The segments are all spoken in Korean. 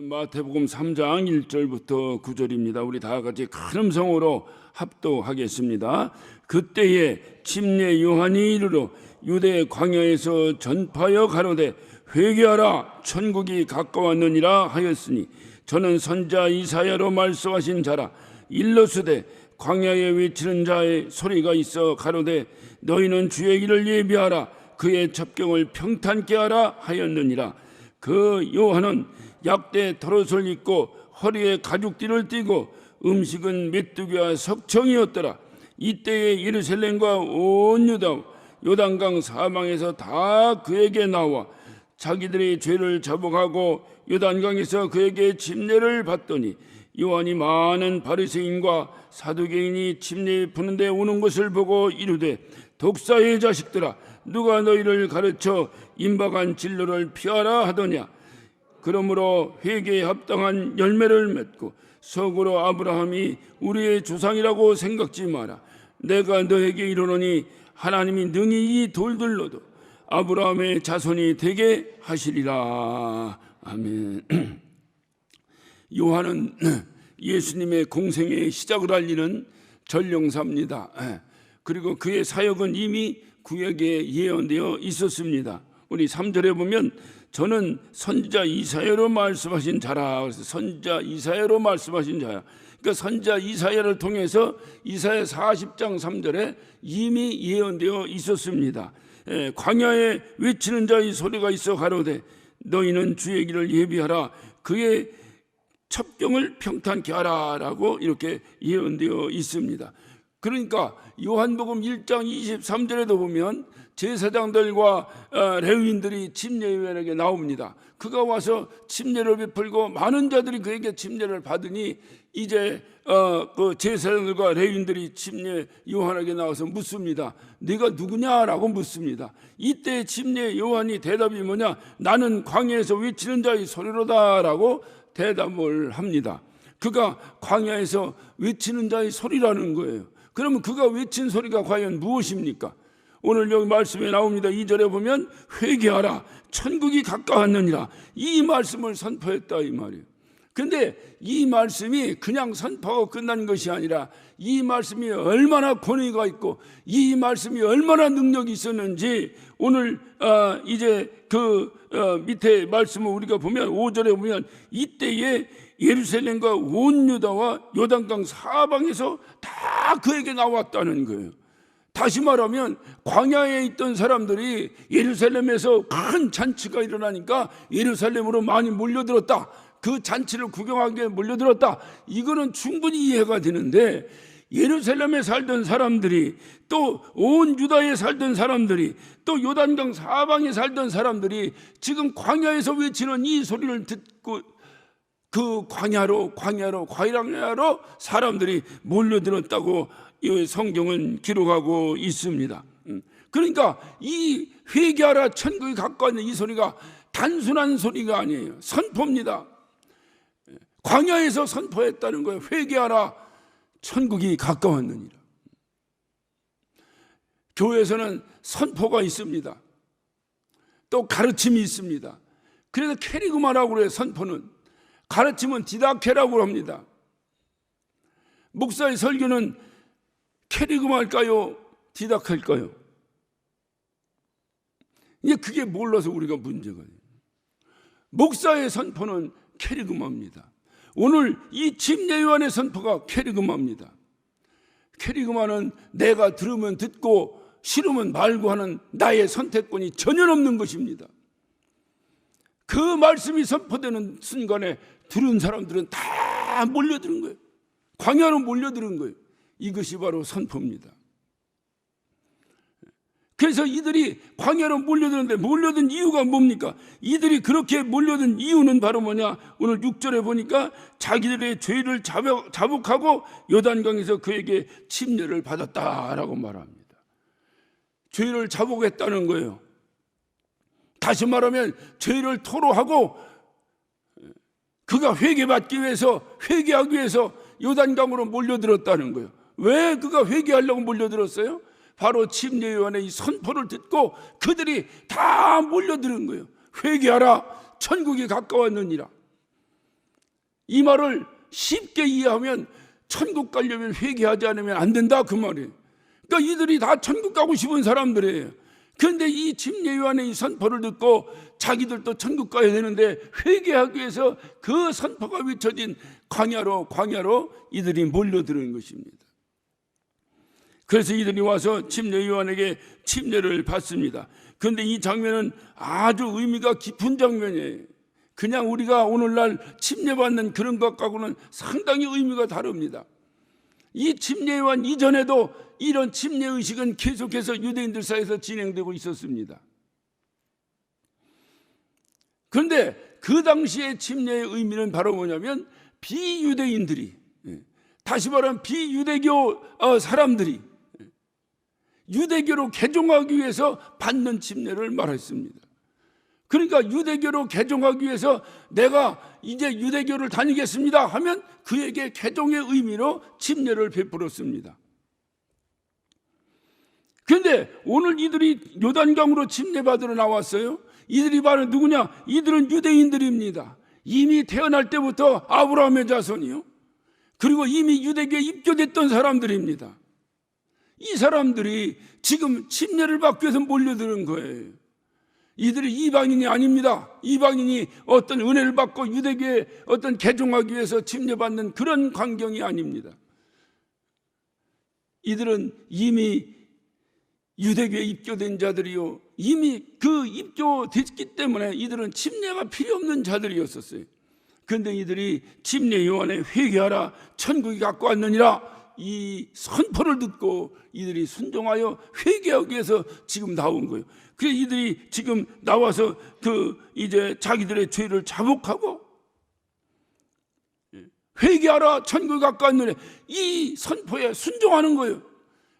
마태복음 3장 1절부터 9절입니다. 우리 다 같이 큰 음성으로 합독하겠습니다. 그때에 침례 요한이 이르러 유대 광야에서 전파하여 가로되 회개하라 천국이 가까웠느니라 하였으니 저는 선자 이사야로 말씀하신 자라. 일러스되 광야에 외치는 자의 소리가 있어 가로되 너희는 주의 길을 예비하라 그의 첩경을 평탄케 하라 하였느니라. 그 요한은 약대 털옷을 입고 허리에 가죽띠를 띠고 음식은 메뚜기와 석청이었더라. 이때에 예루살렘과 온 유다 요단강 사방에서 다 그에게 나와 자기들의 죄를 자복하고 요단강에서 그에게 침례를 받더니 요한이 많은 바리새인과 사두개인이 침례 푸는데 오는 것을 보고 이르되 독사의 자식들아 누가 너희를 가르쳐 임박한 진로를 피하라 하더냐. 그러므로 회개에 합당한 열매를 맺고 속으로 아브라함이 우리의 조상이라고 생각지 마라. 내가 너에게 이르노니 하나님이 능히 이 돌들로도 아브라함의 자손이 되게 하시리라. 아멘. 요한은 예수님의 공생의 시작을 알리는 전령사입니다. 그리고 그의 사역은 이미 구약에 예언되어 있었습니다. 우리 3절에 보면 저는 선지자 이사야로 말씀하신 자라. 그래서 선지자 이사야로 말씀하신 자야. 그러니까 선지자 이사야를 통해서 이사야 40장 3절에 이미 예언되어 있었습니다. 광야에 외치는 자의 소리가 있어 가로되 너희는 주의 길을 예비하라 그의 첩경을 평탄케 하라 라고 이렇게 예언되어 있습니다. 그러니까 요한복음 1장 23절에도 보면 제사장들과 레위인들이 침례요한에게 나옵니다. 그가 와서 침례를 베풀고 많은 자들이 그에게 침례를 받으니 이제 그 제사장들과 레위인들이 침례 요한에게 나와서 묻습니다. 네가 누구냐라고 묻습니다. 이때 침례 요한이 대답이 뭐냐? 나는 광야에서 외치는 자의 소리로다라고 대답을 합니다. 그가 광야에서 외치는 자의 소리라는 거예요. 그러면 그가 외친 소리가 과연 무엇입니까? 오늘 여기 말씀에 나옵니다. 2절에 보면 회개하라 천국이 가까웠느니라 이 말씀을 선포했다 이 말이에요. 그런데 이 말씀이 그냥 선포하고 끝난 것이 아니라 이 말씀이 얼마나 권위가 있고 이 말씀이 얼마나 능력이 있었는지 오늘 이제 그 밑에 말씀을 우리가 보면 5절에 보면 이때에 예루살렘과 온 유다와 요단강 사방에서 다 그에게 나왔다는 거예요. 다시 말하면 광야에 있던 사람들이 예루살렘에서 큰 잔치가 일어나니까 예루살렘으로 많이 몰려들었다. 그 잔치를 구경하기 위해 몰려들었다. 이거는 충분히 이해가 되는데 예루살렘에 살던 사람들이 또 온 유다에 살던 사람들이 또 요단강 사방에 살던 사람들이 지금 광야에서 외치는 이 소리를 듣고 그 광야로 사람들이 몰려들었다고 이 성경은 기록하고 있습니다. 그러니까 이 회개하라 천국이 가까워 있는 이 소리가 단순한 소리가 아니에요. 선포입니다. 광야에서 선포했다는 거예요. 회개하라 천국이 가까웠느니라. 교회에서는 선포가 있습니다. 또 가르침이 있습니다. 그래서 캐리그마라고 그래요. 선포는. 가르침은 디다케라고 합니다. 목사의 설교는 캐리그마일까요? 디다케일까요? 이제 그게 몰라서 우리가 문제가 돼요. 목사의 선포는 캐리그마입니다. 오늘 이 침례 요한의 선포가 캐리그마입니다. 캐리그마는 내가 들으면 듣고 싫으면 말고 하는 나의 선택권이 전혀 없는 것입니다. 그 말씀이 선포되는 순간에 들은 사람들은 다 몰려드는 거예요. 광야로 몰려드는 거예요. 이것이 바로 선포입니다. 그래서 이들이 광야로 몰려드는데 몰려든 이유가 뭡니까? 이들이 그렇게 몰려든 이유는 바로 뭐냐? 오늘 6절에 보니까 자기들의 죄를 자복하고 요단강에서 그에게 침례를 받았다라고 말합니다. 죄를 자복했다는 거예요. 다시 말하면 죄를 토로하고 그가 회개받기 위해서 회개하기 위해서 요단강으로 몰려들었다는 거예요. 왜 그가 회개하려고 몰려들었어요? 바로 침례 요한의 이 선포를 듣고 그들이 다 몰려드는 거예요. 회개하라 천국이 가까웠느니라. 이 말을 쉽게 이해하면 천국 가려면 회개하지 않으면 안 된다 그 말이에요. 그러니까 이들이 다 천국 가고 싶은 사람들이에요. 그런데 이 침례 요한의 이 선포를 듣고 자기들도 천국 가야 되는데 회개하기 위해서 그 선포가 외쳐진 광야로 이들이 몰려드는 것입니다. 그래서 이들이 와서 침례 요한에게 침례를 받습니다. 그런데 이 장면은 아주 의미가 깊은 장면이에요. 그냥 우리가 오늘날 침례받는 그런 것하고는 상당히 의미가 다릅니다. 이 침례 요한 이전에도 이런 침례 의식은 계속해서 유대인들 사이에서 진행되고 있었습니다. 그런데 그 당시의 침례의 의미는 바로 뭐냐면 비유대인들이, 다시 말하면 비유대교 사람들이 유대교로 개종하기 위해서 받는 침례를 말했습니다. 그러니까 유대교로 개종하기 위해서 내가 이제 유대교를 다니겠습니다 하면 그에게 개종의 의미로 침례를 베풀었습니다. 그런데 오늘 이들이 요단강으로 침례받으러 나왔어요. 이들이 바로 누구냐? 이들은 유대인들입니다. 이미 태어날 때부터 아브라함의 자손이요, 그리고 이미 유대교에 입교됐던 사람들입니다. 이 사람들이 지금 침례를 받기 위해서 몰려드는 거예요. 이들이 이방인이 아닙니다. 이방인이 어떤 은혜를 받고 유대교에 어떤 개종하기 위해서 침례받는 그런 광경이 아닙니다. 이들은 이미 유대교에 입교된 자들이요, 이미 그 입교됐기 때문에 이들은 침례가 필요 없는 자들이었었어요. 그런데 이들이 침례 요한에 회개하라 천국이 갖고 왔느니라 이 선포를 듣고 이들이 순종하여 회개하기 위해서 지금 나온 거예요. 그래서 이들이 지금 나와서 이제 자기들의 죄를 자복하고 회개하라 천국이 갖고 왔느니라 이 선포에 순종하는 거예요.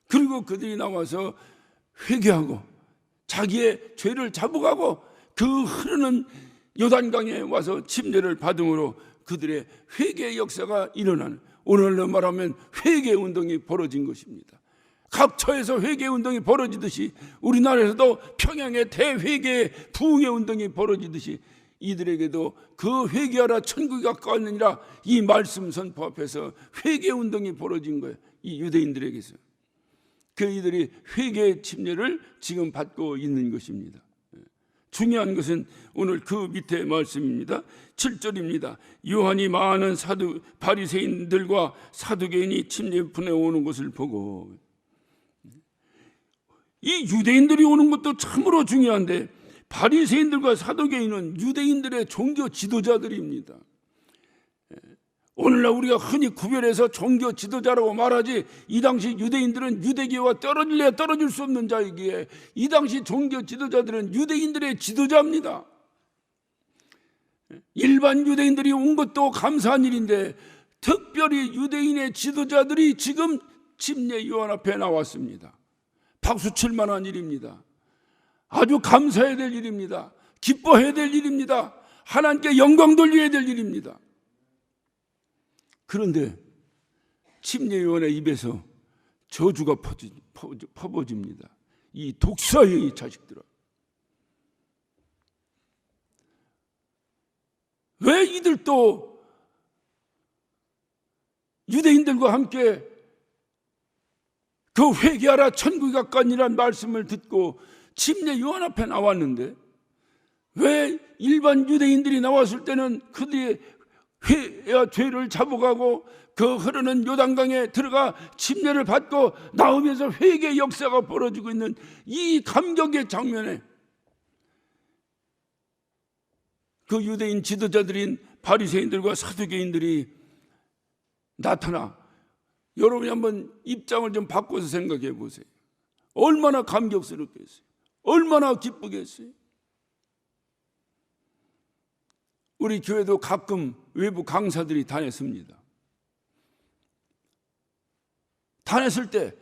그리고 그들이 나와서 회개하고 자기의 죄를 자복하고 그 흐르는 요단강에 와서 침례를 받음으로 그들의 회개의 역사가 일어나는, 오늘로 말하면 회개 운동이 벌어진 것입니다. 각 처에서 회개 운동이 벌어지듯이 우리나라에서도 평양의 대회개 부흥의 운동이 벌어지듯이 이들에게도 그 회개하라 천국이 가까웠느니라 이 말씀 선포 앞에서 회개 운동이 벌어진 거예요. 이 유대인들에게서. 그 이들이 회개의 침례를 지금 받고 있는 것입니다. 중요한 것은 오늘 그 밑에 말씀입니다. 7절입니다. 요한이 많은 바리새인들과 사두개인이 침례fun에 오는 것을 보고, 이 유대인들이 오는 것도 참으로 중요한데 바리새인들과 사두개인은 유대인들의 종교 지도자들입니다. 오늘날 우리가 흔히 구별해서 종교 지도자라고 말하지, 이 당시 유대인들은 유대교와 떨어질래야 떨어질 수 없는 자이기에 이 당시 종교 지도자들은 유대인들의 지도자입니다. 일반 유대인들이 온 것도 감사한 일인데 특별히 유대인의 지도자들이 지금 침례 요한 앞에 나왔습니다. 박수 칠 만한 일입니다. 아주 감사해야 될 일입니다. 기뻐해야 될 일입니다. 하나님께 영광 돌려야 될 일입니다. 그런데 침례 요한의 입에서 저주가 퍼부어집니다. 이 독사의 이 자식들아, 왜 이들도 유대인들과 함께 그 회개하라 천국이 가까우니라는 말씀을 듣고 침례 요한 앞에 나왔는데 왜 일반 유대인들이 나왔을 때는 그들의 죄를 자복하고 그 흐르는 요단강에 들어가 침례를 받고 나오면서 회개의 역사가 벌어지고 있는 이 감격의 장면에 그 유대인 지도자들인 바리새인들과 사두개인들이 나타나, 여러분이 한번 입장을 좀 바꿔서 생각해 보세요. 얼마나 감격스럽겠어요? 얼마나 기쁘겠어요? 우리 교회도 가끔 외부 강사들이 다녔습니다. 다녔을 때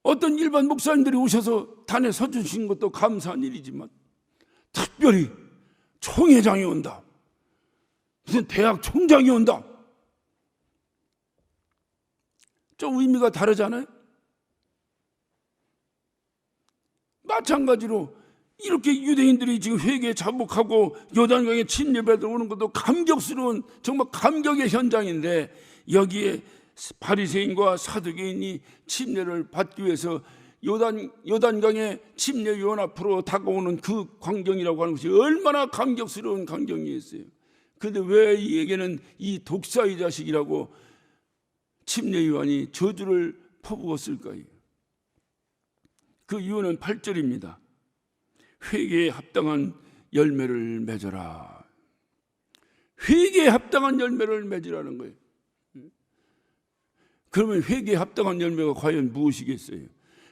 어떤 일반 목사님들이 오셔서 단에 서주신 것도 감사한 일이지만 특별히 총회장이 온다, 무슨 대학 총장이 온다, 좀 의미가 다르잖아요. 마찬가지로 이렇게 유대인들이 지금 회개에 자복하고 요단강에 침례 들어오는 것도 감격스러운 정말 감격의 현장인데, 여기에 바리새인과 사두개인이 침례를 받기 위해서 요단강의 침례 요원 앞으로 다가오는 그 광경이라고 하는 것이 얼마나 감격스러운 광경이었어요. 그런데 왜 이에게는 이 독사의 자식이라고 침례 요한이 저주를 퍼부었을까요? 그 이유는 8절입니다. 회개에 합당한 열매를 맺어라. 회개에 합당한 열매를 맺으라는 거예요. 그러면 회개에 합당한 열매가 과연 무엇이겠어요?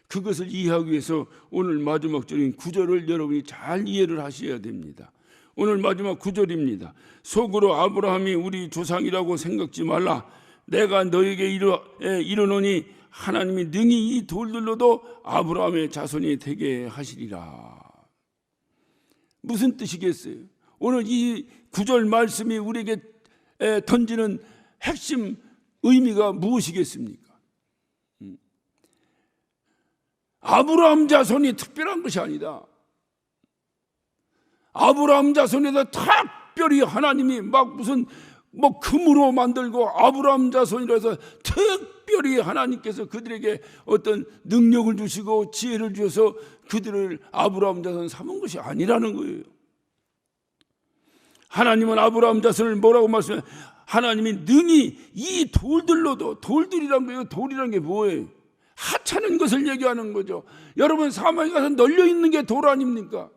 그것을 이해하기 위해서 오늘 마지막 절인 9절을 여러분이 잘 이해를 하셔야 됩니다. 오늘 마지막 9절입니다. 속으로 아브라함이 우리 조상이라고 생각지 말라. 내가 너에게 이르노니 하나님이 능히 이 돌들로도 아브라함의 자손이 되게 하시리라. 무슨 뜻이겠어요? 오늘 이 9절 말씀이 우리에게 던지는 핵심 의미가 무엇이겠습니까? 아브라함 자손이 특별한 것이 아니다. 아브라함 자손에다 특별히 하나님이 막 무슨 금으로 만들고 아브라함 자손이라서 특별히 하나님께서 그들에게 어떤 능력을 주시고 지혜를 주셔서 그들을 아브라함 자손 삼은 것이 아니라는 거예요. 하나님은 아브라함 자손을 뭐라고 말씀해요? 하나님이 능히 이 돌들로도, 돌들이란 거예요. 돌이란 게 뭐예요? 하찮은 것을 얘기하는 거죠. 여러분, 사막에 가서 널려 있는 게 돌 아닙니까?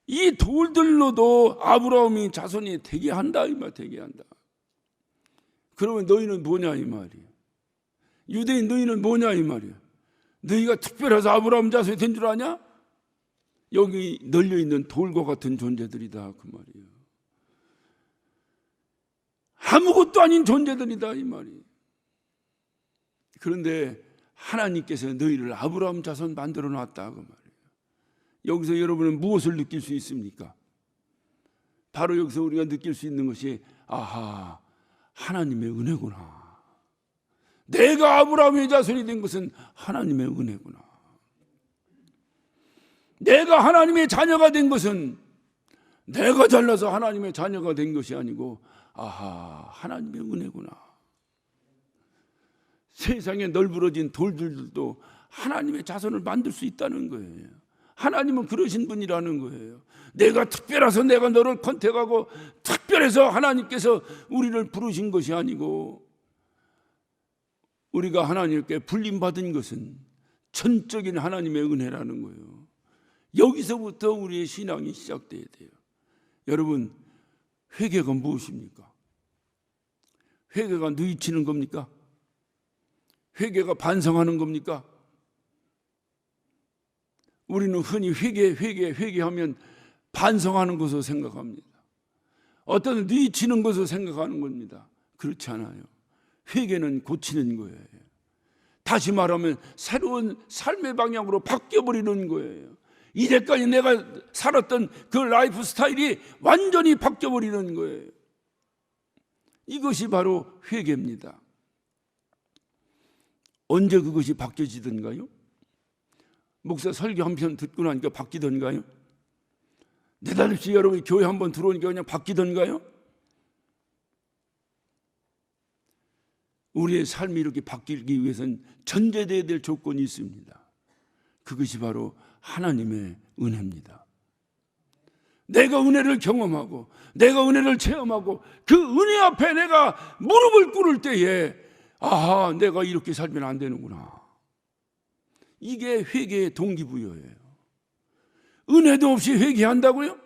이 돌들로도 아브라함이 자손이 되게 한다, 이 말, 되게 한다. 그러면 너희는 뭐냐, 이 말이에요. 유대인 너희는 뭐냐, 이 말이에요. 너희가 특별해서 아브라함 자손이 된 줄 아냐? 여기 널려 있는 돌과 같은 존재들이다, 그 말이에요. 아무것도 아닌 존재들이다, 이 말이에요. 그런데 하나님께서 너희를 아브라함 자손 만들어 놨다, 그 말이에요. 여기서 여러분은 무엇을 느낄 수 있습니까? 바로 여기서 우리가 느낄 수 있는 것이, 아하, 하나님의 은혜구나. 내가 아브라함의 자손이 된 것은 하나님의 은혜구나. 내가 하나님의 자녀가 된 것은 내가 잘나서 하나님의 자녀가 된 것이 아니고, 아하, 하나님의 은혜구나. 세상에 널브러진 돌들도 하나님의 자손을 만들 수 있다는 거예요. 하나님은 그러신 분이라는 거예요. 내가 특별해서 내가 너를 컨택하고 특별해서 하나님께서 우리를 부르신 것이 아니고, 우리가 하나님께 불림받은 것은 전적인 하나님의 은혜라는 거예요. 여기서부터 우리의 신앙이 시작돼야 돼요. 여러분, 회개가 무엇입니까? 회개가 누이치는 겁니까? 회개가 반성하는 겁니까? 우리는 흔히 회개하면 반성하는 것으로 생각합니다. 어떤 누이치는 것으로 생각하는 겁니다. 그렇지 않아요. 회개는 고치는 거예요. 다시 말하면 새로운 삶의 방향으로 바뀌어버리는 거예요. 이제까지 내가 살았던 그 라이프 스타일이 완전히 바뀌어버리는 거예요. 이것이 바로 회개입니다. 언제 그것이 바뀌어지던가요? 목사 설교 한 편 듣고 나니까 바뀌던가요? 느닷없이 여러분이 교회 한번 들어오니까 그냥 바뀌던가요? 우리의 삶이 이렇게 바뀌기 위해서는 전제되어야 될 조건이 있습니다. 그것이 바로 하나님의 은혜입니다. 내가 은혜를 경험하고 내가 은혜를 체험하고 그 은혜 앞에 내가 무릎을 꿇을 때에, 아하, 내가 이렇게 살면 안 되는구나. 이게 회개의 동기부여예요. 은혜도 없이 회개한다고요?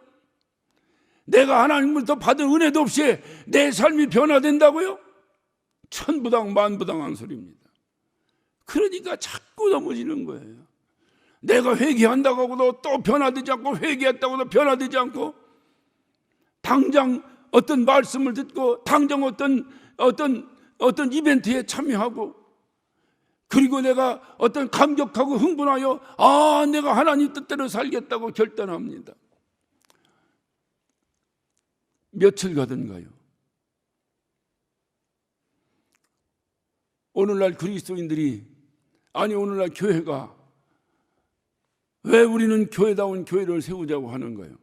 내가 하나님으로부터 받은 은혜도 없이 내 삶이 변화된다고요? 천부당 만부당한 소리입니다. 그러니까 자꾸 넘어지는 거예요. 내가 회개한다고 하고도 또 변화되지 않고, 회개했다고 해도 변화되지 않고, 당장 어떤 말씀을 듣고 당장 어떤 이벤트에 참여하고, 그리고 내가 어떤 감격하고 흥분하여, 아, 내가 하나님 뜻대로 살겠다고 결단합니다. 며칠 가던가요? 오늘날 그리스도인들이, 아니 오늘날 교회가 왜 우리는 교회다운 교회를 세우자고 하는 거예요?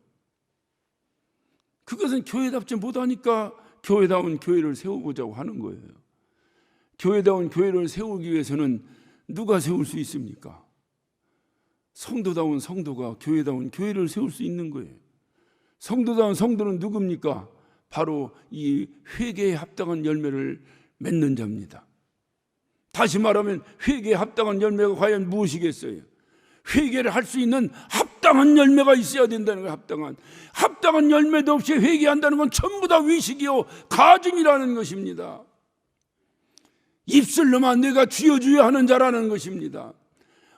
그것은 교회답지 못하니까 교회다운 교회를 세우고자 하는 거예요. 교회다운 교회를 세우기 위해서는 누가 세울 수 있습니까? 성도다운 성도가 교회다운 교회를 세울 수 있는 거예요. 성도다운 성도는 누굽니까? 바로 이 회개에 합당한 열매를 맺는 자입니다. 다시 말하면 회개에 합당한 열매가 과연 무엇이겠어요? 회개를 할 수 있는 합당한 열매가 있어야 된다는 거예요. 합당한 열매도 없이 회개한다는 건 전부 다 위식이요 가증이라는 것입니다. 입술로만 내가 주여 주여 하는 자라는 것입니다.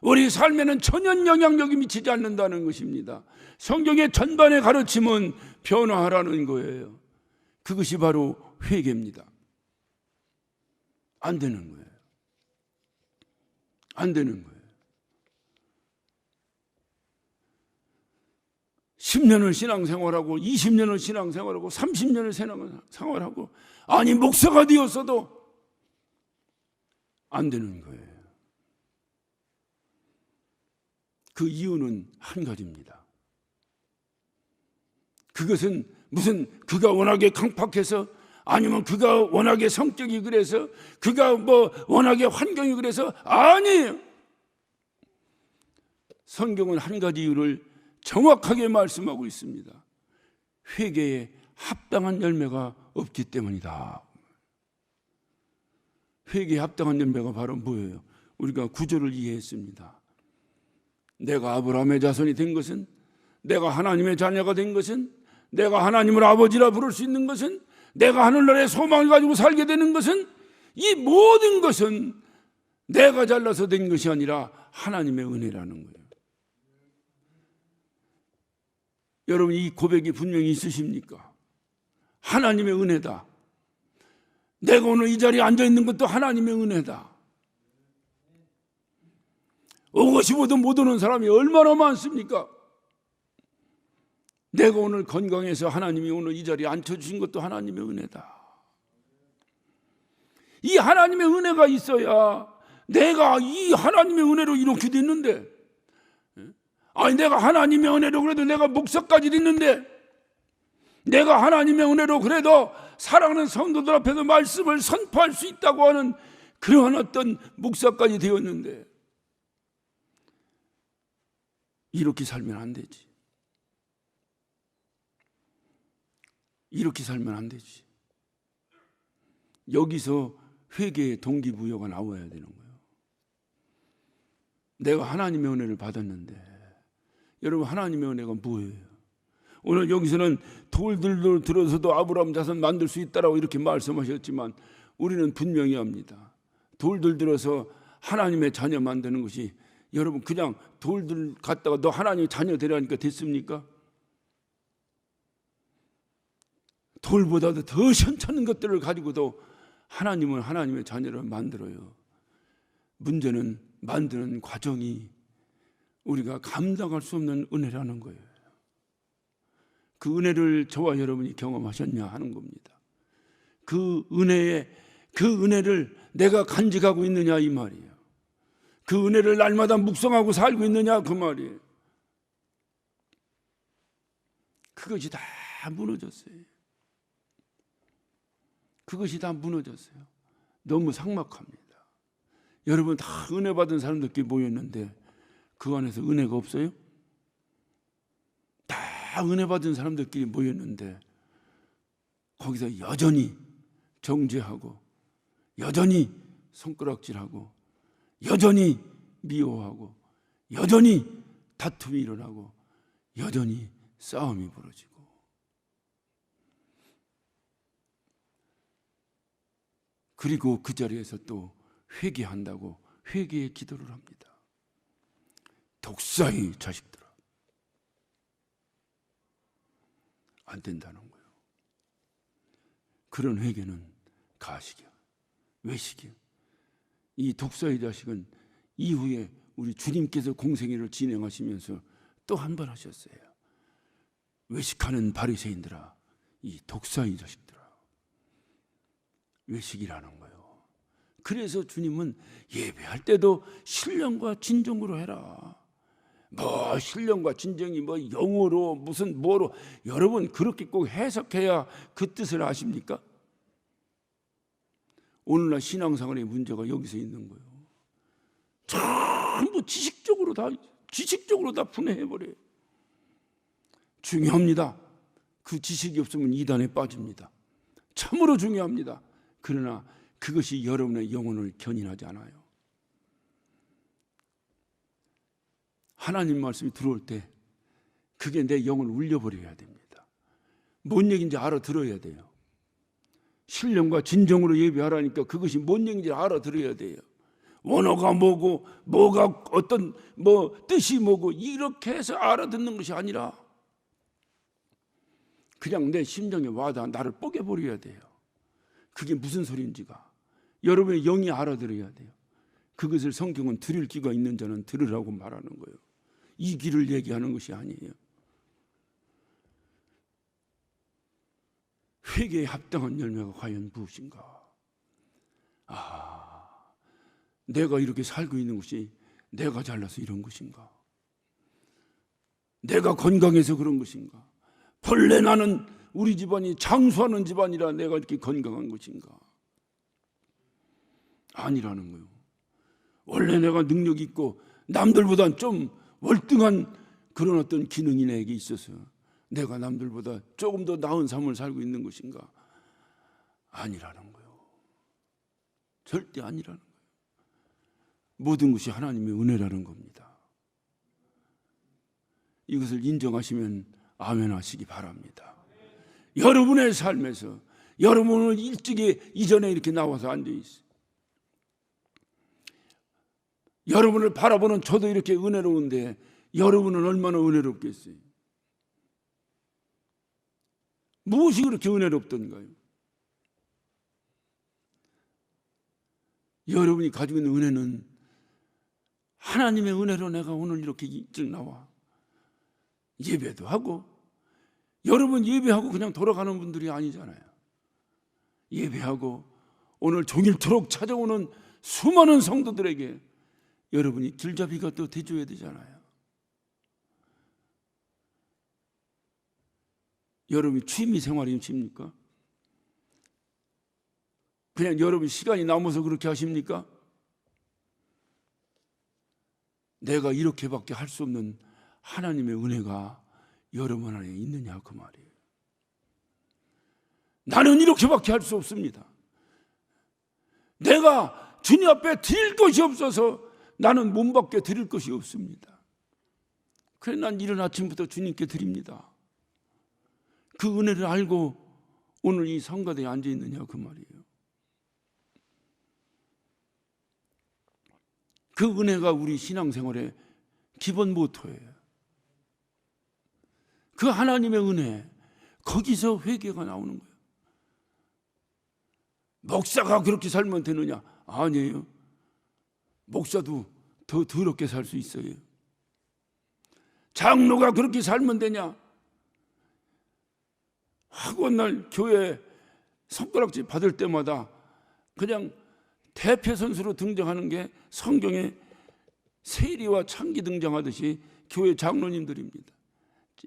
우리 삶에는 전혀 영향력이 미치지 않는다는 것입니다. 성경의 전반의 가르침은 변화하라는 거예요. 그것이 바로 회개입니다. 안 되는 거예요. 안 되는 거예요. 10년을 신앙생활하고 20년을 신앙생활하고 30년을 신앙생활하고 아니 목사가 되었어도 안 되는 거예요. 그 이유는 한 가지입니다. 그것은 무슨 그가 워낙에 강팍해서 아니면 그가 워낙에 성격이 그래서 그가 워낙에 환경이 그래서 아니에요. 성경은 한 가지 이유를 정확하게 말씀하고 있습니다. 회개에 합당한 열매가 없기 때문이다. 회개에 합당한 열매가 바로 뭐예요? 우리가 구절을 이해했습니다. 내가 아브라함의 자손이 된 것은, 내가 하나님의 자녀가 된 것은, 내가 하나님을 아버지라 부를 수 있는 것은, 내가 하늘나라의 소망을 가지고 살게 되는 것은, 이 모든 것은 내가 잘나서 된 것이 아니라 하나님의 은혜라는 거예요. 여러분 이 고백이 분명히 있으십니까? 하나님의 은혜다. 내가 오늘 이 자리에 앉아있는 것도 하나님의 은혜다. 오고 싶어도 못 오는 사람이 얼마나 많습니까? 내가 오늘 건강해서 하나님이 오늘 이 자리에 앉혀주신 것도 하나님의 은혜다. 이 하나님의 은혜가 있어야 내가 이 하나님의 은혜로 이렇게 됐는데, 아니 내가 하나님의 은혜로 그래도 내가 목사까지 됐는데, 내가 하나님의 은혜로 그래도 사랑하는 성도들 앞에서 말씀을 선포할 수 있다고 하는 그러한 어떤 목사까지 되었는데, 이렇게 살면 안 되지. 이렇게 살면 안 되지. 여기서 회개의 동기부여가 나와야 되는 거예요. 내가 하나님의 은혜를 받았는데, 여러분 하나님의 은혜가 뭐예요? 오늘 여기서는 돌들도 들어서도 아브라함 자손 만들 수 있다라고 이렇게 말씀하셨지만 우리는 분명히 합니다. 돌들 들어서 하나님의 자녀 만드는 것이, 여러분 그냥 돌들 갖다가 너 하나님의 자녀 되라니까 됐습니까? 돌보다도 더 현찮은 것들을 가지고도 하나님은 하나님의 자녀를 만들어요. 문제는 만드는 과정이 우리가 감당할 수 없는 은혜라는 거예요. 그 은혜를 저와 여러분이 경험하셨냐 하는 겁니다. 그 은혜를 내가 간직하고 있느냐 이 말이에요. 그 은혜를 날마다 묵상하고 살고 있느냐 그 말이에요. 그것이 다 무너졌어요. 그것이 다 무너졌어요. 너무 삭막합니다. 여러분 다 은혜 받은 사람들끼리 모였는데 그 안에서 은혜가 없어요? 다 은혜 받은 사람들끼리 모였는데 거기서 여전히 정죄하고 여전히 손가락질하고 여전히 미워하고 여전히 다툼이 일어나고 여전히 싸움이 벌어지고, 그리고 그 자리에서 또 회개한다고 회개의 기도를 합니다. 독사의 자식들아. 안 된다는 거예요. 그런 회개는 가식이야. 외식이야. 이 독사의 자식은 이후에 우리 주님께서 공생애를 진행하시면서 또 한 번 하셨어요. 외식하는 바리새인들아, 이 독사의 자식들아. 외식이라는 거예요. 그래서 주님은 예배할 때도 신령과 진정으로 해라. 뭐 신령과 진정이 뭐 영어로 무슨 뭐로, 여러분 그렇게 꼭 해석해야 그 뜻을 아십니까? 오늘날 신앙생활의 문제가 여기서 있는 거예요. 전부 지식적으로 다 분해해버려요. 중요합니다. 그 지식이 없으면 이단에 빠집니다. 참으로 중요합니다. 그러나 그것이 여러분의 영혼을 견인하지 않아요. 하나님 말씀이 들어올 때 그게 내 영혼을 울려버려야 됩니다. 뭔 얘기인지 알아들어야 돼요. 신령과 진정으로 예배하라니까 그것이 뭔 얘기인지 알아들어야 돼요. 원어가 뭐고 뭐가 어떤 뭐 뜻이 뭐고 이렇게 해서 알아듣는 것이 아니라 그냥 내 심정에 와닿아 나를 뽀개버려야 돼요. 그게 무슨 소리인지가 여러분의 영이 알아들어야 돼요. 그것을 성경은 들을 귀가 있는 자는 들으라고 말하는 거예요. 이 길을 얘기하는 것이 아니에요. 회개에 합당한 열매가 과연 무엇인가? 내가 이렇게 살고 있는 것이 내가 잘나서 이런 것인가? 내가 건강해서 그런 것인가? 본래 나는 우리 집안이 장수하는 집안이라 내가 이렇게 건강한 것인가? 아니라는 거예요. 원래 내가 능력이 있고 남들보다 좀 월등한 그런 어떤 기능이 내게 있어서 내가 남들보다 조금 더 나은 삶을 살고 있는 것인가? 아니라는 거예요. 절대 아니라는 거예요. 모든 것이 하나님의 은혜라는 겁니다. 이것을 인정하시면 아멘 하시기 바랍니다. 여러분의 삶에서 여러분은 일찍이 이전에 이렇게 나와서 앉아 있어요. 여러분을 바라보는 저도 이렇게 은혜로운데 여러분은 얼마나 은혜롭겠어요? 무엇이 그렇게 은혜롭던가요? 여러분이 가지고 있는 은혜는 하나님의 은혜로 내가 오늘 이렇게 일찍 나와 예배도 하고, 여러분 예배하고 그냥 돌아가는 분들이 아니잖아요. 예배하고 오늘 종일토록 찾아오는 수많은 성도들에게 여러분이 길잡이가 또 돼줘야 되잖아요. 여러분이 취미 생활이십니까? 그냥 여러분 시간이 남아서 그렇게 하십니까? 내가 이렇게밖에 할 수 없는 하나님의 은혜가 여러분 안에 있느냐 그 말이에요. 나는 이렇게밖에 할 수 없습니다. 내가 주님 앞에 드릴 것이 없어서 나는 몸밖에 드릴 것이 없습니다. 그래 난 이른 아침부터 주님께 드립니다. 그 은혜를 알고 오늘 이 성가대에 앉아 있느냐 그 말이에요. 그 은혜가 우리 신앙생활의 기본 모토예요. 그 하나님의 은혜, 거기서 회개가 나오는 거예요. 목사가 그렇게 살면 되느냐? 아니에요. 목사도 더 더럽게 살 수 있어요. 장로가 그렇게 살면 되냐? 학원날 교회 손가락질 받을 때마다 그냥 대표 선수로 등장하는 게 성경에 세리와 창기 등장하듯이 교회 장로님들입니다.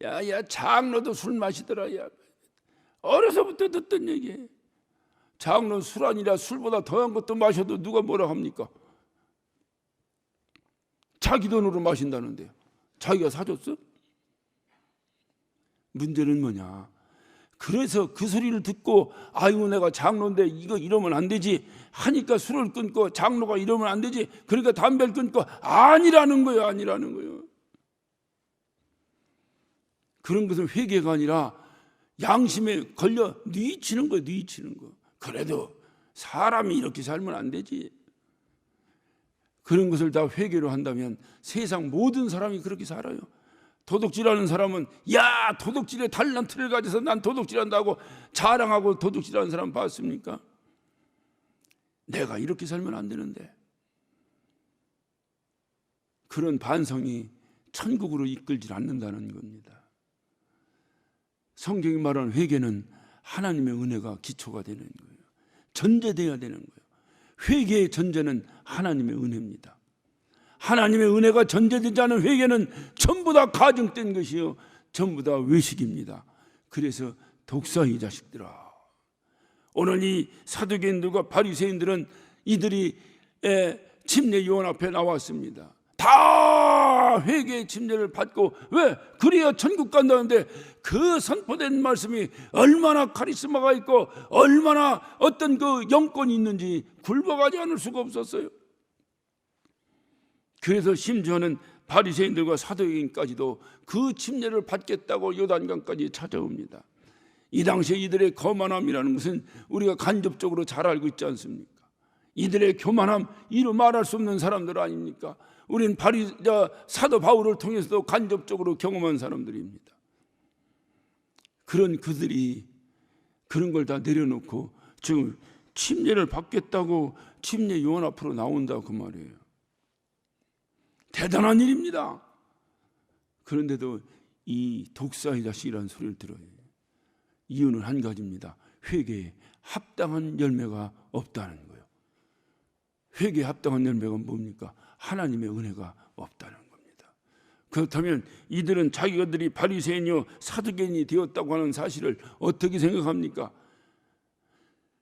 야 장로도 술 마시더라. 야 어려서부터 듣던 얘기예요. 장로 술 아니라 술보다 더한 것도 마셔도 누가 뭐라 합니까? 자기 돈으로 마신다는데요. 자기가 사줬어? 문제는 뭐냐? 그래서 그 소리를 듣고 아이고 내가 장로인데 이거 이러면 안 되지 하니까 술을 끊고, 장로가 이러면 안 되지 그러니까 담배를 끊고, 아니라는 거예요. 아니라는 거예요. 그런 것은 회개가 아니라 양심에 걸려 뉘치는 거예요. 뉘치는 거. 그래도 사람이 이렇게 살면 안 되지. 그런 것을 다 회개로 한다면 세상 모든 사람이 그렇게 살아요. 도둑질하는 사람은 야 도둑질에 달란트를 가져서 난 도둑질한다고 자랑하고 도둑질하는 사람 봤습니까? 내가 이렇게 살면 안 되는데. 그런 반성이 천국으로 이끌질 않는다는 겁니다. 성경이 말하는 회개는 하나님의 은혜가 기초가 되는 거예요. 전제되어야 되는 거예요. 회개의 전제는 하나님의 은혜입니다. 하나님의 은혜가 전제되지 않은 회개는 전부 다 가증된 것이요 전부 다 외식입니다. 그래서 독사 이 자식들아. 오늘 이 사두개인들과 바리새인들은 이들이 침례 요한 앞에 나왔습니다. 다 회개의 침례를 받고, 왜? 그래야 천국 간다는데 그 선포된 말씀이 얼마나 카리스마가 있고 얼마나 어떤 그 영권이 있는지 굴복하지 않을 수가 없었어요. 그래서 심지어는 바리새인들과 사두개인까지도 그 침례를 받겠다고 요단강까지 찾아옵니다. 이 당시에 이들의 거만함이라는 것은 우리가 간접적으로 잘 알고 있지 않습니까? 이들의 교만함, 이루 말할 수 없는 사람들 아닙니까? 우리는 사도 바울을 통해서도 간접적으로 경험한 사람들입니다. 그런 그들이 그런 걸 다 내려놓고 지금 침례를 받겠다고 침례 요한 앞으로 나온다 그 말이에요. 대단한 일입니다. 그런데도 이 독사의 자식이라는 소리를 들어요. 이유는 한 가지입니다. 회개에 합당한 열매가 없다는 거예요. 회개에 합당한 열매가 뭡니까? 하나님의 은혜가 없다는 겁니다. 그렇다면 이들은 자기들이 바리새인이요 사두개인이 되었다고 하는 사실을 어떻게 생각합니까?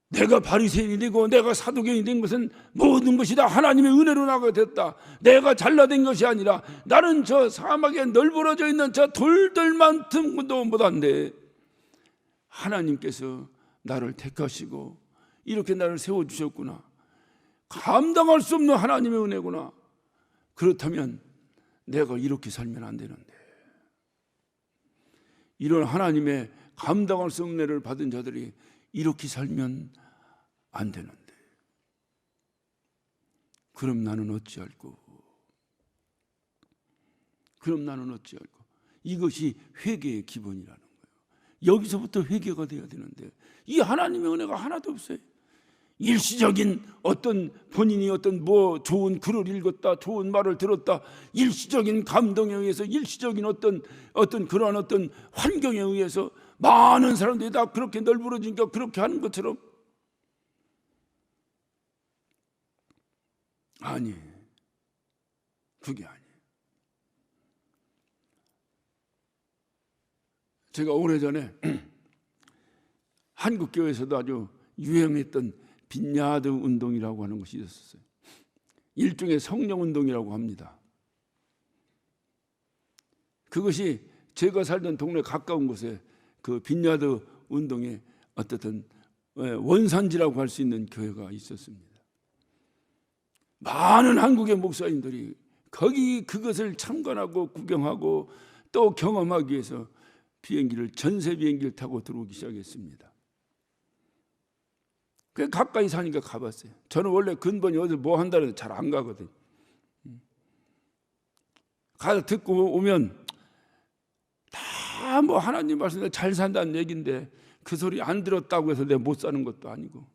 내가 바리새인이 되고 내가 사두개인이 된 것은 모든 것이 다 하나님의 은혜로 나가 됐다. 내가 잘나된 것이 아니라 나는 저 사막에 널브러져 있는 저 돌들만큼도 못한데 하나님께서 나를 택하시고 이렇게 나를 세워주셨구나. 감당할 수 없는 하나님의 은혜구나. 그렇다면 내가 이렇게 살면 안 되는데, 이런 하나님의 감당할 수 없는 은혜를 받은 자들이 이렇게 살면 안 되는데, 그럼 나는 어찌할꼬? 그럼 나는 어찌할꼬? 이것이 회개의 기본이라는 거예요. 여기서부터 회개가 돼야 되는데 이 하나님의 은혜가 하나도 없어요. 일시적인 어떤 본인이 어떤 뭐 좋은 글을 읽었다, 좋은 말을 들었다, 일시적인 감동에 의해서, 일시적인 어떤 그러한 어떤 환경에 의해서 많은 사람들이 다 그렇게 널브러지니까 그렇게 하는 것처럼, 아니, 그게 아니에요. 제가 오래전에 한국 교회에서도 아주 유행했던 빈야드 운동이라고 하는 것이 있었어요. 일종의 성령 운동이라고 합니다. 그것이 제가 살던 동네 가까운 곳에 그 빈야드 운동의 어떻든 원산지라고 할 수 있는 교회가 있었습니다. 많은 한국의 목사님들이 거기 그것을 참관하고 구경하고 또 경험하기 위해서 전세 비행기를 타고 들어오기 시작했습니다. 그 가까이 사니까 가봤어요. 저는 원래 근본이 어디 뭐 한다고 해서 잘 안 가거든. 가서 듣고 오면 다 뭐 하나님 말씀에 잘 산다는 얘기인데 그 소리 안 들었다고 해서 내가 못 사는 것도 아니고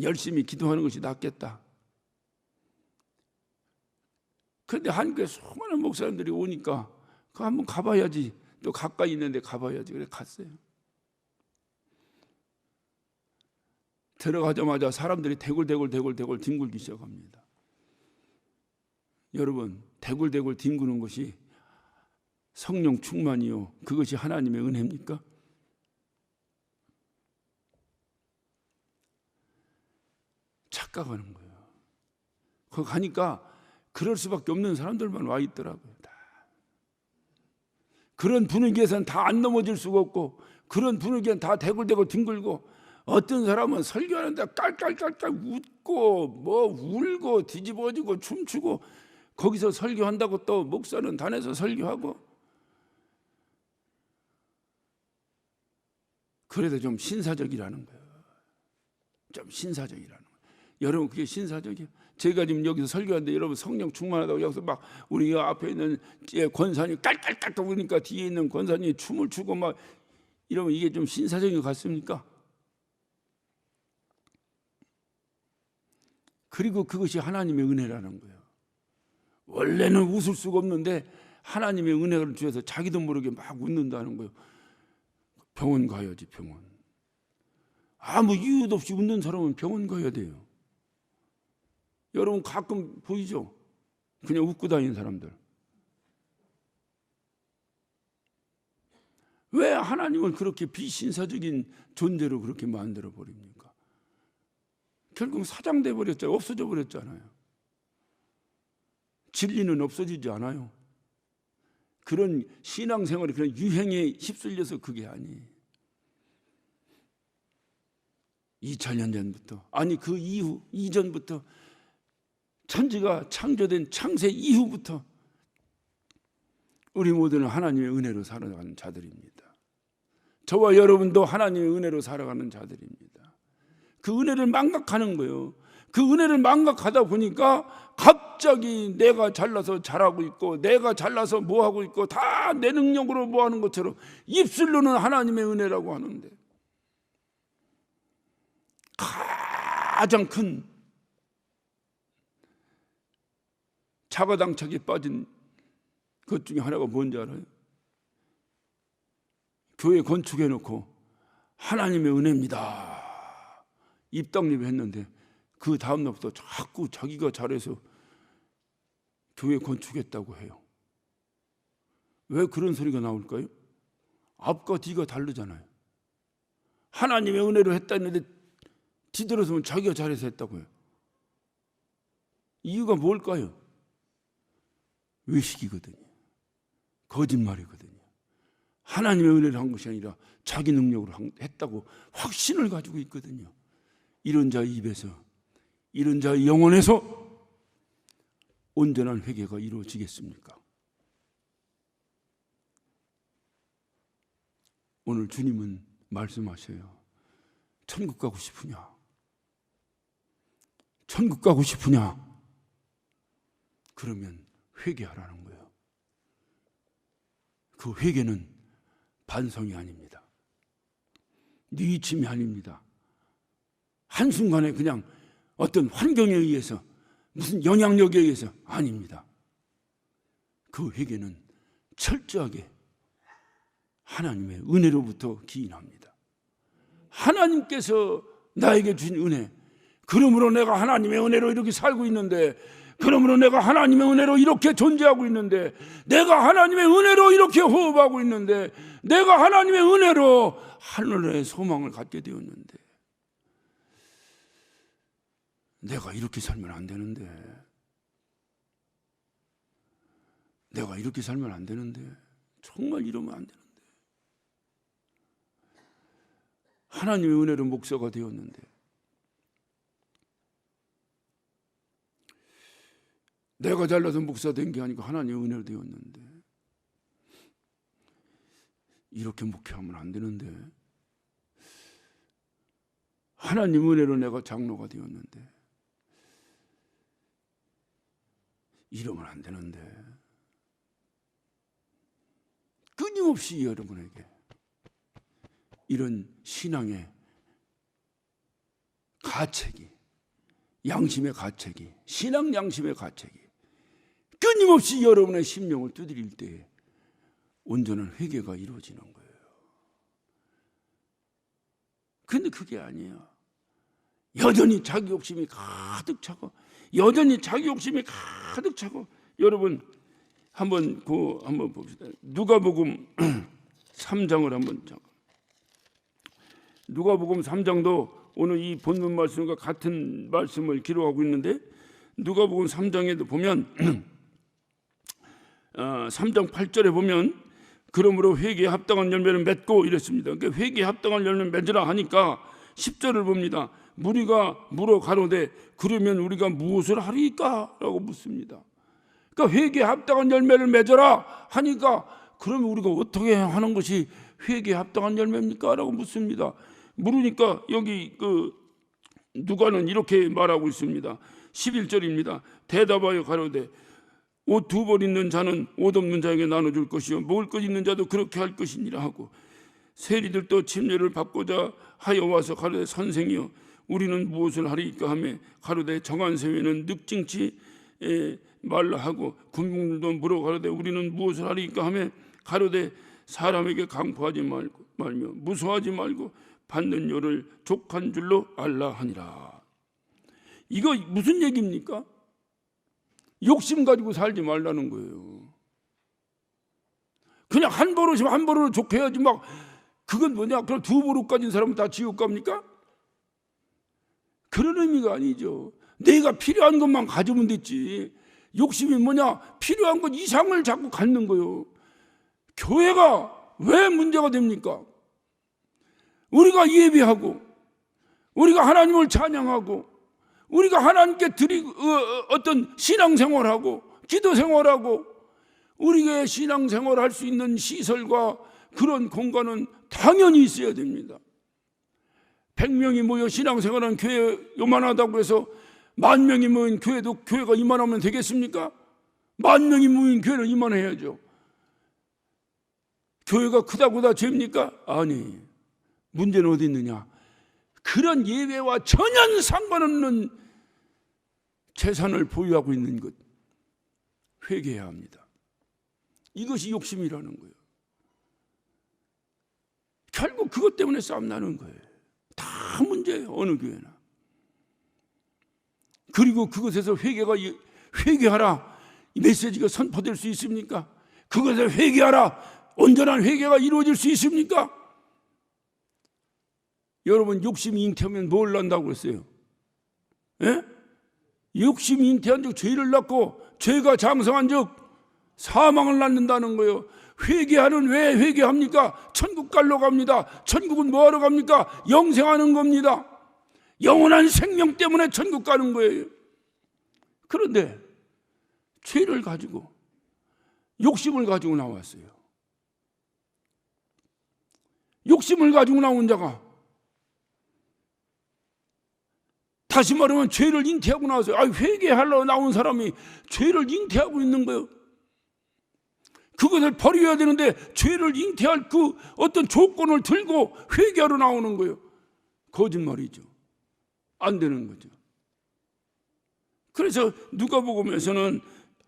열심히 기도하는 것이 낫겠다. 그런데 한국에 수많은 목사님들이 오니까 그 한번 가봐야지. 또 가까이 있는데 가봐야지. 그래 갔어요. 들어가자마자 사람들이 대굴대굴 뒹굴기 시작합니다. 여러분, 대굴대굴 뒹구는 것이 성령 충만이요, 그것이 하나님의 은혜입니까? 착각하는 거예요. 거기 가니까 그럴 수밖에 없는 사람들만 와 있더라고요. 다. 그런 분위기에서는 다 안 넘어질 수가 없고, 그런 분위기에는 다 대굴대굴 뒹굴고, 어떤 사람은 설교하는데 깔깔깔깔 웃고 뭐 울고 뒤집어지고 춤추고, 거기서 설교한다고 또 목사는 단에서 설교하고. 그래도 좀 신사적이라는 거예요. 좀 신사적이라는 거예요. 여러분, 그게 신사적이에요. 제가 지금 여기서 설교하는데 여러분 성령 충만하다고 여기서 막 우리 앞에 있는 권사님 깔깔깔깔 울으니까 뒤에 있는 권사님이 춤을 추고 막 이러면 이게 좀 신사적인 것 같습니까? 그리고 그것이 하나님의 은혜라는 거예요. 원래는 웃을 수가 없는데 하나님의 은혜를 주셔서 자기도 모르게 막 웃는다는 거예요. 병원 가야지, 병원. 아무 이유도 없이 웃는 사람은 병원 가야 돼요. 여러분 가끔 보이죠? 그냥 웃고 다니는 사람들. 왜 하나님을 그렇게 비신사적인 존재로 그렇게 만들어 버립니까? 결국 사장돼 버렸잖아요. 없어져 버렸잖아요. 진리는 없어지지 않아요. 그런 신앙생활이 그런 유행에 휩쓸려서 그게 아니에요. 2000년 전부터, 아니 그 이후 이전부터, 천지가 창조된 창세 이후부터 우리 모두는 하나님의 은혜로 살아가는 자들입니다. 저와 여러분도 하나님의 은혜로 살아가는 자들입니다. 그 은혜를 망각하는 거예요. 그 은혜를 망각하다 보니까 갑자기 내가 잘나서 잘하고 있고, 내가 잘나서 뭐하고 있고, 다 내 능력으로 뭐하는 것처럼 입술로는 하나님의 은혜라고 하는데, 가장 큰 자가당착에 빠진 것 중에 하나가 뭔지 알아요? 교회 건축해놓고 하나님의 은혜입니다 입당립 했는데, 그 다음날부터 자꾸 자기가 잘해서 교회 건축했다고 해요. 왜 그런 소리가 나올까요? 앞과 뒤가 다르잖아요. 하나님의 은혜로 했다는데 뒤돌아서면 자기가 잘해서 했다고요. 이유가 뭘까요? 외식이거든요. 거짓말이거든요. 하나님의 은혜로 한 것이 아니라 자기 능력으로 했다고 확신을 가지고 있거든요. 이런 자의 입에서, 이런 자의 영혼에서 온전한 회개가 이루어지겠습니까? 오늘 주님은 말씀하셔요. 천국 가고 싶으냐? 천국 가고 싶으냐? 그러면 회개하라는 거예요. 그 회개는 반성이 아닙니다. 뉘우침이 아닙니다. 한순간에 그냥 어떤 환경에 의해서, 무슨 영향력에 의해서 아닙니다. 그 회개는 철저하게 하나님의 은혜로부터 기인합니다. 하나님께서 나에게 주신 은혜, 그러므로 내가 하나님의 은혜로 이렇게 살고 있는데, 그러므로 내가 하나님의 은혜로 이렇게 존재하고 있는데, 내가 하나님의 은혜로 이렇게 호흡하고 있는데, 내가 하나님의 은혜로 하늘의 소망을 갖게 되었는데, 내가 이렇게 살면 안 되는데, 내가 이렇게 살면 안 되는데, 정말 이러면 안 되는데, 하나님의 은혜로 목사가 되었는데, 내가 잘나서 목사 된 게 아니고 하나님의 은혜로 되었는데, 이렇게 목회하면 안 되는데, 하나님 은혜로 내가 장로가 되었는데, 이러면 안 되는데, 끊임없이 여러분에게 이런 신앙의 가책이, 양심의 가책이, 신앙 양심의 가책이 끊임없이 여러분의 심령을 두드릴 때에 온전한 회개가 이루어지는 거예요. 그런데 그게 아니에요. 여전히 자기 욕심이 가득 차고, 여전히 자기 욕심이 가득 차고. 여러분 한번 봅시다. 누가복음 3장을 한번 잠깐. 누가복음 3장도 오늘 이 본문 말씀과 같은 말씀을 기록하고 있는데, 누가복음 3장에도 보면 3장 8절에 보면, 그러므로 회개에 합당한 열매를 맺고 이랬습니다. 그러니까 회개에 합당한 열매를 맺으라 하니까 10절을 봅니다. 무리가 물어 가로되 그러면 우리가 무엇을 하리까? 라고 묻습니다. 그러니까 회개에 합당한 열매를 맺어라 하니까, 그러면 우리가 어떻게 하는 것이 회개에 합당한 열매입니까? 라고 묻습니다. 물으니까 여기 누가는 이렇게 말하고 있습니다. 11절입니다. 대답하여 가로되 옷 2벌 있는 자는 옷 없는 자에게 나눠줄 것이요 먹을 것 있는 자도 그렇게 할 것이니라 하고, 세리들도 침례를 받고자 하여 와서 가로되 선생이여 우리는 무엇을 하리까 하며, 가로되 정한 세회는 늑징치 말라 하고, 군중들도 물어 가로되 우리는 무엇을 하리까 하며, 가로되 사람에게 강포하지 말며 무소하지 말고 받는 요를 족한 줄로 알라 하니라. 이거 무슨 얘기입니까? 욕심 가지고 살지 말라는 거예요. 그냥 한 버릇이면 한 버릇으로 족해야지 막 그건 뭐냐? 그럼 두 버릇 가진 사람은 다 지옥 갑니까? 그런 의미가 아니죠. 내가 필요한 것만 가지면 됐지. 욕심이 뭐냐? 필요한 것 이상을 자꾸 갖는 거예요. 교회가 왜 문제가 됩니까? 우리가 예배하고 우리가 하나님을 찬양하고 우리가 하나님께 어떤 신앙생활하고 기도생활하고 우리가 신앙생활할 수 있는 시설과 그런 공간은 당연히 있어야 됩니다. 100명이 모여 신앙생활하는 교회 요만하다고 해서 10,000명이 모인 교회도 교회가 이만하면 되겠습니까? 10,000명이 모인 교회는 이만해야죠. 교회가 크다고 다 죄입니까? 아니, 문제는 어디 있느냐? 그런 예배와 전혀 상관없는 재산을 보유하고 있는 것, 회개해야 합니다. 이것이 욕심이라는 거예요. 결국 그것 때문에 싸움 나는 거예요. 다 문제예요, 어느 교회나. 그리고 그것에서 회개하라, 이 메시지가 선포될 수 있습니까? 그것에서 회개하라, 온전한 회개가 이루어질 수 있습니까? 여러분, 욕심이 잉태하면 뭘 낳는다고 그랬어요? 예? 욕심이 잉태한 즉 죄를 낳고 죄가 장성한 즉 사망을 낳는다는 거예요. 회개하는 왜 회개합니까? 천국 갈러 갑니다. 천국은 뭐하러 갑니까? 영생하는 겁니다. 영원한 생명 때문에 천국 가는 거예요. 그런데 죄를 가지고 욕심을 가지고 나왔어요. 욕심을 가지고 나온 자가 다시 말하면 죄를 잉태하고 나왔어요. 회개하려고 나온 사람이 죄를 잉태하고 있는 거예요. 그것을 버려야 되는데 죄를 잉태할 그 어떤 조건을 들고 회개하러 나오는 거예요. 거짓말이죠. 안 되는 거죠. 그래서 누가복음에서는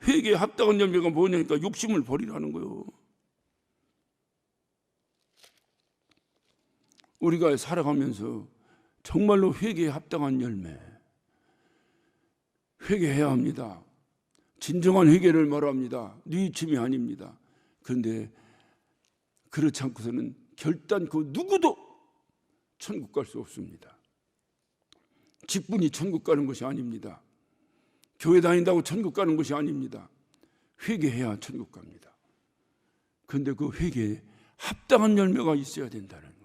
회개에 합당한 열매가 뭐냐니까 욕심을 버리라는 거예요. 우리가 살아가면서 정말로 회개에 합당한 열매, 회개해야 합니다. 진정한 회개를 말합니다. 뉘우침이 아닙니다. 그런데 그렇지 않고서는 결단코 누구도 천국 갈 수 없습니다. 직분이 천국 가는 것이 아닙니다. 교회 다닌다고 천국 가는 것이 아닙니다. 회개해야 천국 갑니다. 그런데 그 회개에 합당한 열매가 있어야 된다는 거예요.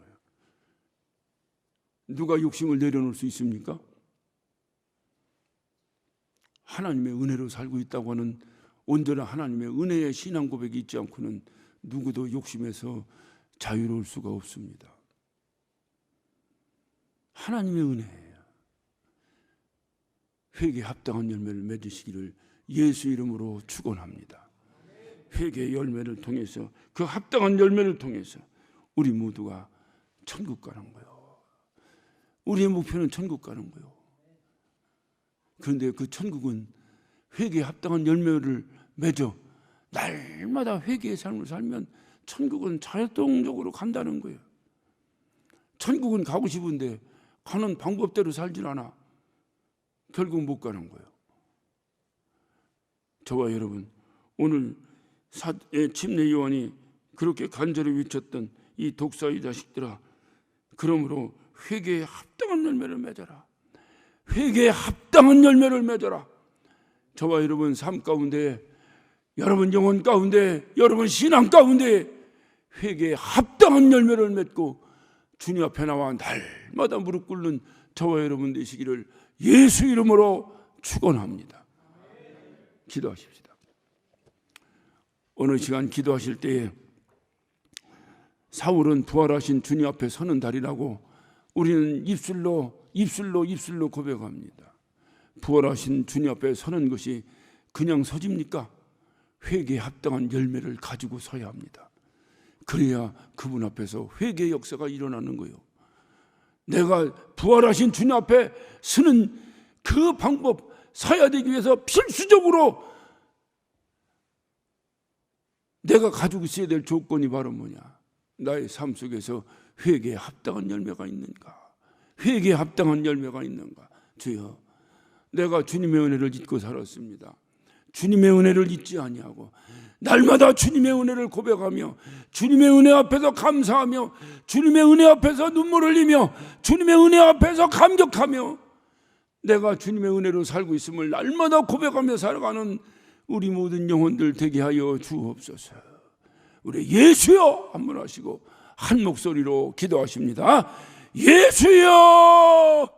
누가 욕심을 내려놓을 수 있습니까? 하나님의 은혜로 살고 있다고 하는 온전한 하나님의 은혜의 신앙 고백이 있지 않고는 누구도 욕심에서 자유로울 수가 없습니다. 하나님의 은혜예요. 회개에 합당한 열매를 맺으시기를 예수 이름으로 축원합니다. 회개의 열매를 통해서 그 합당한 열매를 통해서 우리 모두가 천국 가는 거예요. 우리의 목표는 천국 가는 거예요. 그런데 그 천국은 회개에 합당한 열매를 맺어 날마다 회개의 삶을 살면 천국은 자동적으로 간다는 거예요. 천국은 가고 싶은데 가는 방법대로 살질 않아. 결국 못 가는 거예요. 저와 여러분, 오늘 침례 요한이 그렇게 간절히 외쳤던 이 독사의 자식들아, 그러므로 회개에 합당한 열매를 맺어라. 회개에 합당한 열매를 맺어라. 저와 여러분 삶 가운데, 여러분 영혼 가운데, 여러분 신앙 가운데 회개에 합당한 열매를 맺고 주님 앞에 나와 날마다 무릎 꿇는 저와 여러분 되시기를 예수 이름으로 축원합니다. 기도하십시다. 어느 시간 기도하실 때에 사울은 부활하신 주님 앞에 서는 달이라고 우리는 입술로 고백합니다. 부활하신 주님 앞에 서는 것이 그냥 서집니까? 회개에 합당한 열매를 가지고 서야 합니다. 그래야 그분 앞에서 회개의 역사가 일어나는 거예요. 내가 부활하신 주님 앞에 서는 그 방법, 서야 되기 위해서 필수적으로 내가 가지고 있어야 될 조건이 바로 뭐냐? 나의 삶 속에서 회개에 합당한 열매가 있는가? 회개에 합당한 열매가 있는가? 주여, 내가 주님의 은혜를 잊고 살았습니다. 주님의 은혜를 잊지 아니하고 날마다 주님의 은혜를 고백하며 주님의 은혜 앞에서 감사하며 주님의 은혜 앞에서 눈물 흘리며 주님의 은혜 앞에서 감격하며 내가 주님의 은혜로 살고 있음을 날마다 고백하며 살아가는 우리 모든 영혼들 되게 하여 주옵소서. 우리 예수여 한번 하시고 한 목소리로 기도하십니다. 예수여.